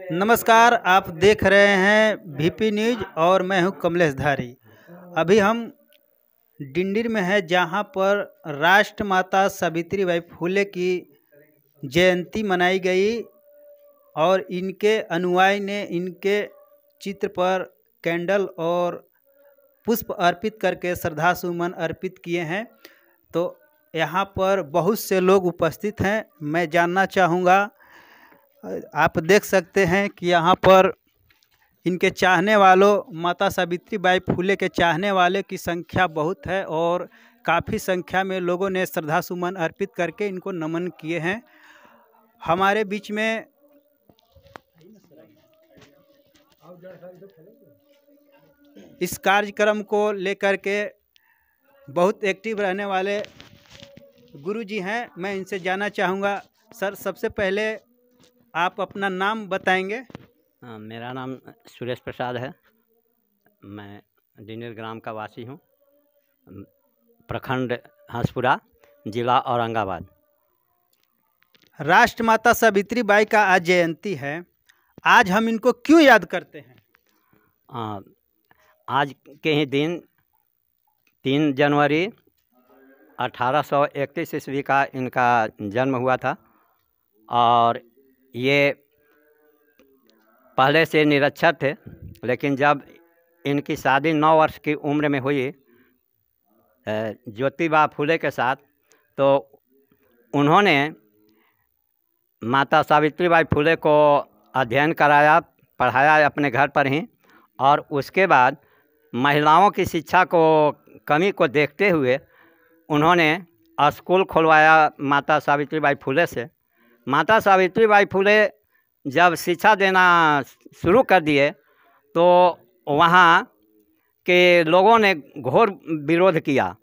नमस्कार, आप देख रहे हैं VP न्यूज और मैं हूं कमलेश धारी। अभी हम डिंडीर में हैं जहां पर राष्ट्रमाता सावित्रीबाई फुले की जयंती मनाई गई और इनके अनुयायी ने इनके चित्र पर कैंडल और पुष्प अर्पित करके श्रद्धा सुमन अर्पित किए हैं। तो यहाँ पर बहुत से लोग उपस्थित हैं। मैं जानना चाहूँगा, आप देख सकते हैं कि यहाँ पर इनके चाहने वालों, माता सावित्रीबाई फुले के चाहने वाले की संख्या बहुत है और काफ़ी संख्या में लोगों ने श्रद्धा सुमन अर्पित करके इनको नमन किए हैं। हमारे बीच में इस कार्यक्रम को लेकर के बहुत एक्टिव रहने वाले गुरुजी हैं। मैं इनसे जानना चाहूँगा, सर सबसे पहले आप अपना नाम बताएंगे? मेरा नाम सुरेश प्रसाद है। मैं डिंडीर ग्राम का वासी हूँ, प्रखंड हंसपुरा, जिला औरंगाबाद। राष्ट्रमाता सावित्रीबाई का आज जयंती है, आज हम इनको क्यों याद करते हैं? आज के ही दिन 3 जनवरी 1831 ईस्वी का इनका जन्म हुआ था और ये पहले से निरक्षर थे, लेकिन जब इनकी शादी 9 वर्ष की उम्र में हुई ज्योतिबा फुले के साथ, तो उन्होंने माता सावित्रीबाई फुले को अध्ययन कराया, पढ़ाया अपने घर पर ही। और उसके बाद महिलाओं की शिक्षा को कमी को देखते हुए उन्होंने स्कूल खुलवाया माता सावित्रीबाई फुले से। माता सावित्रीबाई फुले जब शिक्षा देना शुरू कर दिए तो वहाँ के लोगों ने घोर विरोध किया,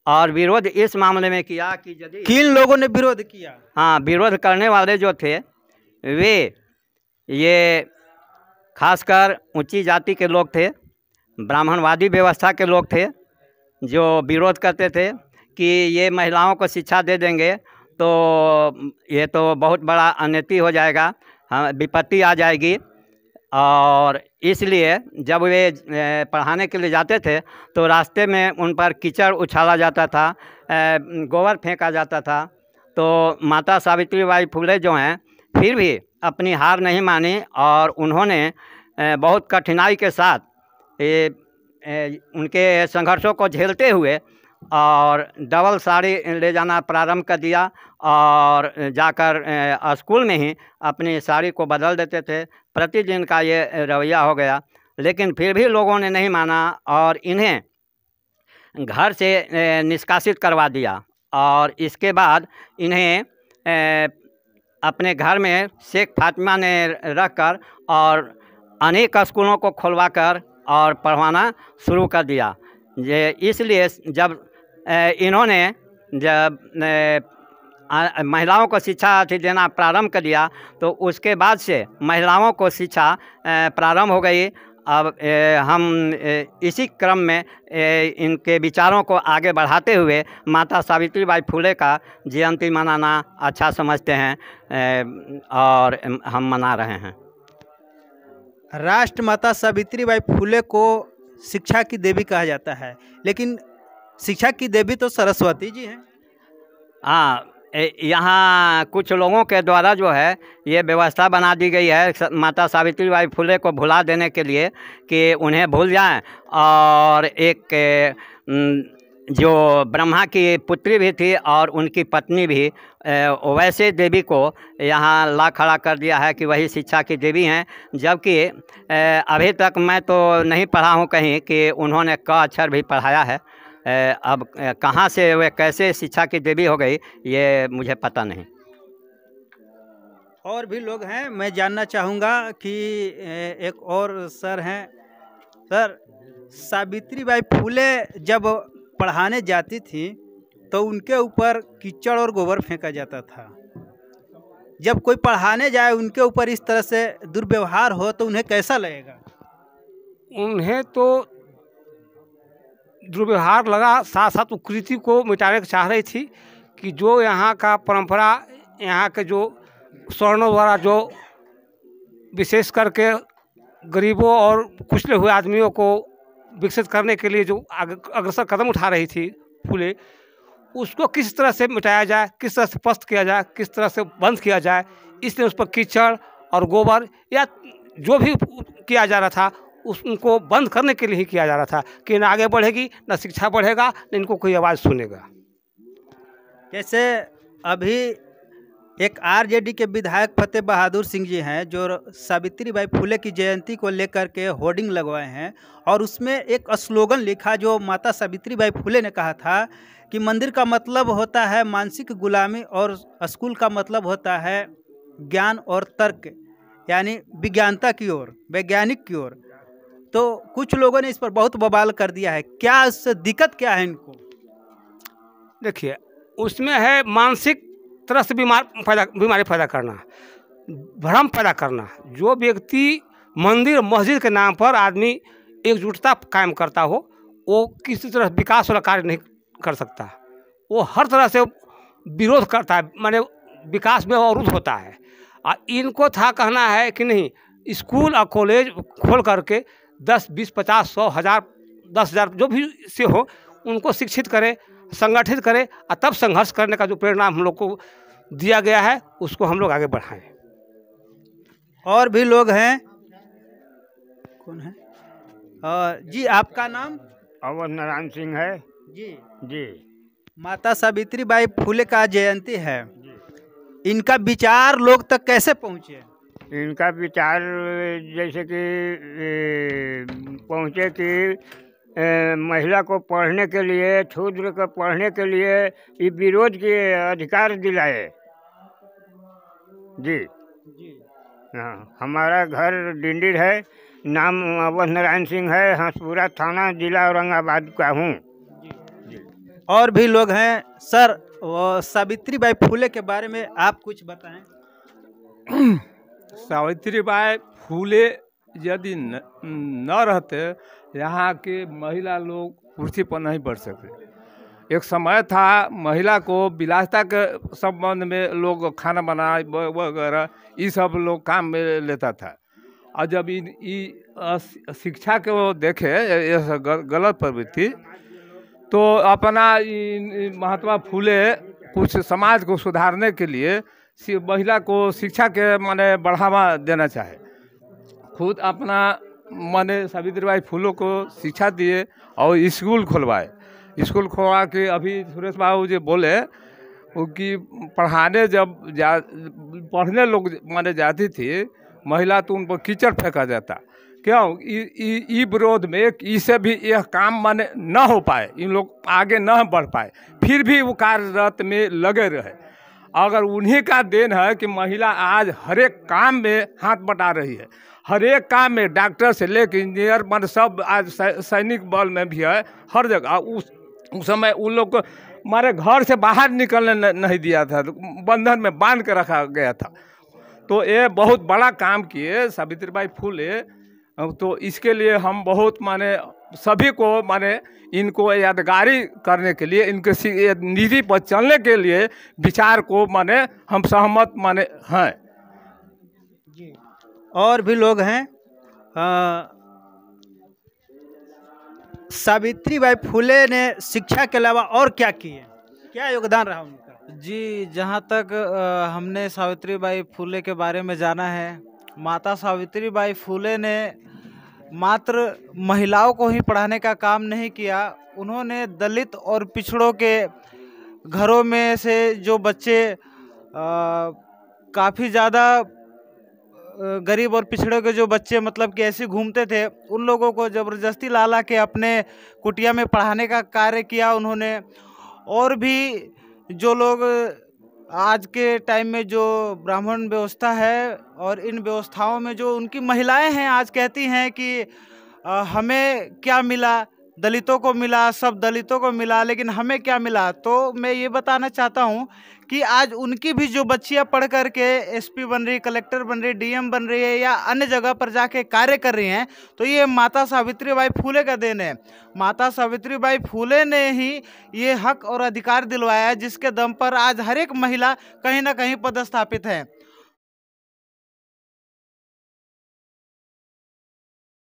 और विरोध इस मामले में किया कि यदि किन लोगों ने विरोध किया? हाँ, विरोध करने वाले जो थे वे ये खासकर ऊंची जाति के लोग थे, ब्राह्मणवादी व्यवस्था के लोग थे, जो विरोध करते थे कि ये महिलाओं को शिक्षा दे देंगे तो ये तो बहुत बड़ा अनैति हो जाएगा, विपत्ति आ जाएगी। और इसलिए जब वे पढ़ाने के लिए जाते थे तो रास्ते में उन पर कीचड़ उछाला जाता था, गोबर फेंका जाता था। तो माता सावित्रीबाई फुले जो हैं फिर भी अपनी हार नहीं मानी और उन्होंने बहुत कठिनाई के साथ उनके संघर्षों को झेलते हुए और डबल साड़ी ले जाना प्रारंभ कर दिया और जाकर स्कूल में ही अपनी साड़ी को बदल देते थे। प्रतिदिन का ये रवैया हो गया, लेकिन फिर भी लोगों ने नहीं माना और इन्हें घर से निष्कासित करवा दिया। और इसके बाद इन्हें अपने घर में शेख फातिमा ने रखकर और अनेक स्कूलों को खुलवाकर और पढ़वाना शुरू कर दिया। ये इसलिए जब इन्होंने जब महिलाओं को शिक्षा देना प्रारंभ कर दिया तो उसके बाद से महिलाओं को शिक्षा प्रारंभ हो गई। अब हम इसी क्रम में इनके विचारों को आगे बढ़ाते हुए माता सावित्रीबाई फुले का जयंती मनाना अच्छा समझते हैं और हम मना रहे हैं। राष्ट्रमाता सावित्रीबाई फुले को शिक्षा की देवी कहा जाता है, लेकिन शिक्षा की देवी तो सरस्वती जी हैं। हाँ, यहाँ कुछ लोगों के द्वारा जो है ये व्यवस्था बना दी गई है माता सावित्रीबाई फुले को भुला देने के लिए कि उन्हें भूल जाएं। और एक जो ब्रह्मा की पुत्री भी थी और उनकी पत्नी भी, वैसे देवी को यहाँ ला खड़ा कर दिया है कि वही शिक्षा की देवी हैं। जबकि अभी तक मैं तो नहीं पढ़ा हूँ कहीं कि उन्होंने क अक्षर भी पढ़ाया है। अब कहाँ से वे कैसे शिक्षा की देवी हो गई ये मुझे पता नहीं। और भी लोग हैं, मैं जानना चाहूँगा कि एक और सर हैं। सर, सावित्रीबाई फुले जब पढ़ाने जाती थी तो उनके ऊपर कीचड़ और गोबर फेंका जाता था। जब कोई पढ़ाने जाए उनके ऊपर इस तरह से दुर्व्यवहार हो तो उन्हें कैसा लगेगा? उन्हें तो दुर्व्यवहार लगा, साथ साथ कुकृति को मिटाने की चाह रही थी कि जो यहाँ का परंपरा, यहाँ के जो स्वर्णों द्वारा जो विशेष करके गरीबों और कुचले हुए आदमियों को विकसित करने के लिए जो अग्रसर कदम उठा रही थी फूले, उसको किस तरह से मिटाया जाए, किस तरह से पस्त किया जाए, किस तरह से बंद किया जाए, इसलिए उस पर कीचड़ और गोबर या जो भी किया जा रहा था उनको बंद करने के लिए ही किया जा रहा था कि न आगे बढ़ेगी, न शिक्षा बढ़ेगा, न इनको कोई आवाज़ सुनेगा। जैसे अभी एक आरजेडी के विधायक फतेह बहादुर सिंह जी हैं जो सावित्रीबाई फुले की जयंती को लेकर के होर्डिंग लगवाए हैं और उसमें एक स्लोगन लिखा जो माता सावित्रीबाई फुले ने कहा था कि मंदिर का मतलब होता है मानसिक गुलामी और स्कूल का मतलब होता है ज्ञान और तर्क, यानी विज्ञानता की ओर, वैज्ञानिक की ओर। तो कुछ लोगों ने इस पर बहुत बवाल कर दिया है, क्या इससे दिक्कत क्या है इनको? देखिए, उसमें है मानसिक तरह से बीमारी पैदा करना, भ्रम पैदा करना। जो व्यक्ति मंदिर मस्जिद के नाम पर आदमी एकजुटता कायम करता हो, वो किसी तरह विकास वाला कार्य नहीं कर सकता। वो हर तरह से विरोध करता है, माने विकास में अवरुद्ध होता है। और इनको था कहना है कि नहीं, स्कूल और कॉलेज खोल करके 10, 20, 50, 100, 1000, 10,000 जो भी से हो उनको शिक्षित करे, संगठित करे और तब संघर्ष करने का जो प्रेरणा हम लोग को दिया गया है उसको हम लोग आगे बढ़ाएं। और भी लोग हैं, कौन है? जी, आपका नाम? अवध नारायण सिंह है जी जी। माता सावित्रीबाई फुले का जयंती है, इनका विचार लोग तक कैसे पहुँचे? इनका विचार जैसे कि पहुँचे कि महिला को पढ़ने के लिए, शूद्र को पढ़ने के लिए ये विरोध के अधिकार दिलाए जी। हाँ, हमारा घर डिंडीर है, नाम अवध नारायण सिंह है, हंसपुरा थाना, जिला औरंगाबाद का हूँ। और भी लोग हैं। सर, सावित्रीबाई फुले के बारे में आप कुछ बताएं। सावित्रीबाई फुले यदि न रहते, यहाँ के महिला लोग कुर्सी पर नहीं बैठ सकते। एक समय था महिला को विलासिता के संबंध में लोग खाना बनाए वगैरह ये सब लोग काम में लेता था। और जब शिक्षा के वो देखे ये गलत प्रवृत्ति, तो अपना महात्मा फुले कुछ समाज को सुधारने के लिए महिला को शिक्षा के माने बढ़ावा देना चाहे। खुद अपना माने सावित्रीबाई फुले को शिक्षा दिए और स्कूल खुलवाए। स्कूल खुलवा के अभी सुरेश बाबू जी बोले कि पढ़ाने जब पढ़ने लोग माने जाती थी महिला, तो उन पर कीचड़ फेंका जाता। क्यों? ई विरोध में इससे भी यह काम माने न हो पाए, इन लोग आगे न बढ़ पाए, फिर भी वो कार्यरत में लगे रहे। अगर उन्हीं का देन है कि महिला आज हर एक काम में हाथ बटा रही है, हर एक काम में, डॉक्टर से लेकर इंजीनियर मन सब, आज सैनिक बल में भी है, हर जगह। उस समय उन लोग को हमारे घर से बाहर निकलने नहीं दिया था, बंधन में बांध कर रखा गया था। तो ये बहुत बड़ा काम किए सावित्रीबाई फुले। तो इसके लिए हम बहुत माने सभी को माने इनको यादगारी करने के लिए, इनके नीति पर चलने के लिए विचार को माने हम सहमत माने हैं। और भी लोग हैं। सावित्रीबाई फुले ने शिक्षा के अलावा और क्या किए, क्या योगदान रहा उनका? जी, जहाँ तक हमने सावित्रीबाई फुले के बारे में जाना है, माता सावित्रीबाई फुले ने मात्र महिलाओं को ही पढ़ाने का काम नहीं किया, उन्होंने दलित और पिछड़ों के घरों में से जो बच्चे काफ़ी ज़्यादा गरीब और पिछड़े के जो बच्चे मतलब कि ऐसे घूमते थे, उन लोगों को ज़बरदस्ती ला के अपने कुटिया में पढ़ाने का कार्य किया उन्होंने। और भी जो लोग आज के टाइम में जो ब्राह्मण व्यवस्था है और इन व्यवस्थाओं में जो उनकी महिलाएं हैं, आज कहती हैं कि हमें क्या मिला, दलितों को मिला, सब दलितों को मिला, लेकिन हमें क्या मिला। तो मैं ये बताना चाहता हूँ कि आज उनकी भी जो बच्चियाँ पढ़ कर के एसपी बन रही, कलेक्टर बन रही, डीएम बन रही है या अन्य जगह पर जाके कार्य कर रही हैं, तो ये माता सावित्रीबाई फुले का देन है। माता सावित्रीबाई फुले ने ही ये हक और अधिकार दिलवाया है, जिसके दम पर आज हर एक महिला कहीं ना कहीं पदस्थापित है।